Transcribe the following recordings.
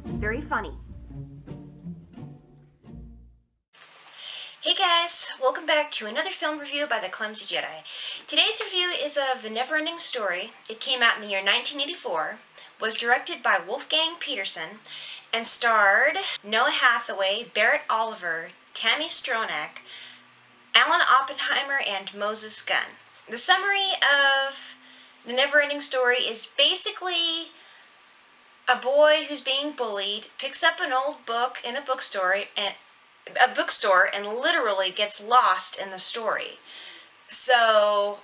Very funny. Hey guys, welcome back to another film review by The Clumsy Jedi. Today's review is of The Neverending Story. It came out in the year 1984, was directed by Wolfgang Peterson, and starred Noah Hathaway, Barrett Oliver, Tammy Stronach, Alan Oppenheimer, and Moses Gunn. The summary of The Neverending Story is basically a boy who's being bullied picks up an old book in a bookstore and literally gets lost in the story. So,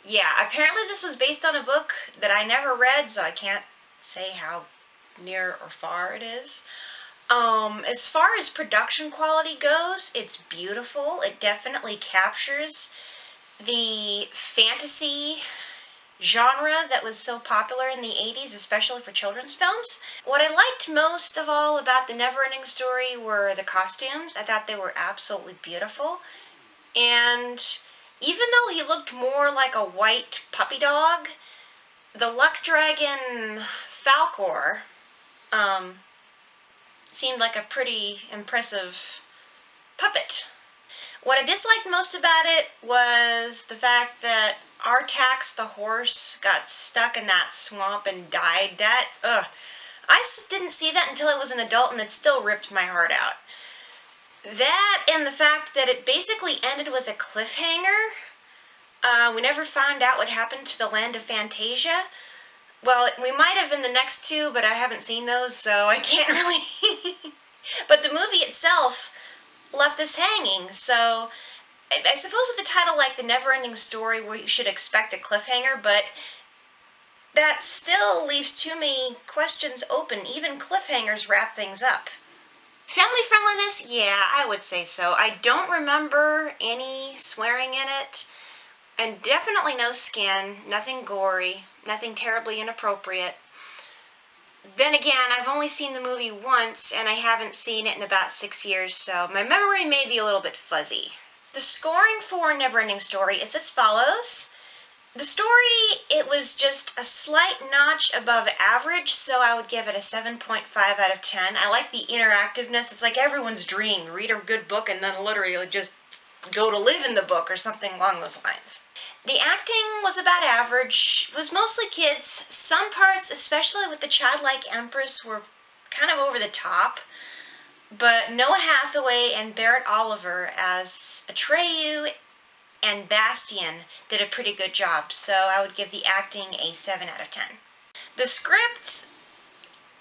yeah, apparently this was based on a book that I never read, so I can't say how near or far it is. As far as production quality goes, it's beautiful. It definitely captures the fantasy genre that was so popular in the 80s, especially for children's films. What I liked most of all about The Neverending Story were the costumes. I thought they were absolutely beautiful. And even though he looked more like a white puppy dog, the Luck Dragon Falcor seemed like a pretty impressive puppet. What I disliked most about it was the fact that Artax the horse got stuck in that swamp and died. I didn't see that until I was an adult, and it still ripped my heart out. That and the fact that it basically ended with a cliffhanger. We never found out what happened to the land of Fantasia. Well, we might have in the next two, but I haven't seen those, so I can't really... But the movie itself left us hanging, so I suppose with the title like The Neverending Story, where you should expect a cliffhanger, but that still leaves too many questions open. Even cliffhangers wrap things up. Family friendliness? Yeah, I would say so. I don't remember any swearing in it, and definitely no skin, nothing gory, nothing terribly inappropriate. Then again, I've only seen the movie once, and I haven't seen it in about 6 years, so my memory may be a little bit fuzzy. The scoring for Neverending Story is as follows. The story, it was just a slight notch above average, so I would give it a 7.5 out of 10. I like the interactiveness. It's like everyone's dream. Read a good book and then literally just go to live in the book or something along those lines. The acting was about average. It was mostly kids. Some parts, especially with the childlike Empress, were kind of over the top. But Noah Hathaway and Barrett Oliver as Atreyu and Bastian did a pretty good job, so I would give the acting a 7 out of 10. The script,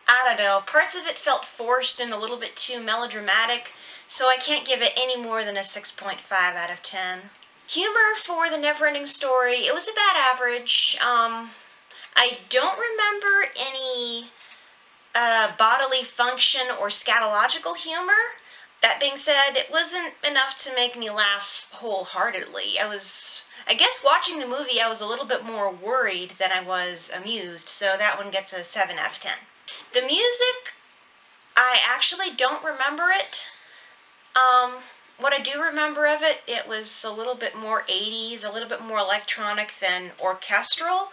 I don't know, parts of it felt forced and a little bit too melodramatic, so I can't give it any more than a 6.5 out of 10. Humor for The Neverending Story, it was about average. I don't remember any bodily function or scatological humor. That being said, it wasn't enough to make me laugh wholeheartedly. I guess watching the movie, I was a little bit more worried than I was amused, so that one gets a 7 out of 10. The music, I actually don't remember it. What I do remember of it, it was a little bit more 80s, a little bit more electronic than orchestral.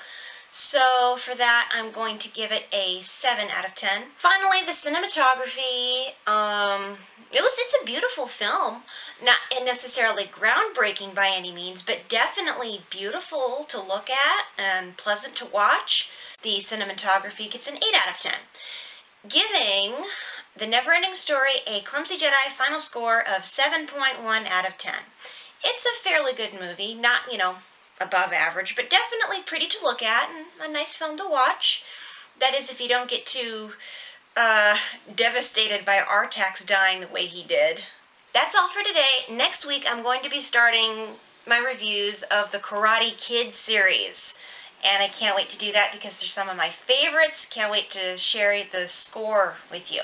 So for that, I'm going to give it a 7 out of 10. Finally, the cinematography, it's a beautiful film. Not necessarily groundbreaking by any means, but definitely beautiful to look at and pleasant to watch. The cinematography gets an 8 out of 10. Giving The Neverending Story a Clumsy Jedi final score of 7.1 out of 10. It's a fairly good movie, not, above average, but definitely pretty to look at and a nice film to watch. That is if you don't get too devastated by Artax dying the way he did. That's all for today. Next week I'm going to be starting my reviews of the Karate Kid series. And I can't wait to do that because they're some of my favorites. Can't wait to share the score with you.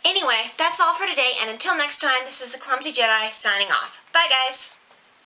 Anyway, that's all for today, and until next time, this is the Clumsy Jedi signing off. Bye, guys!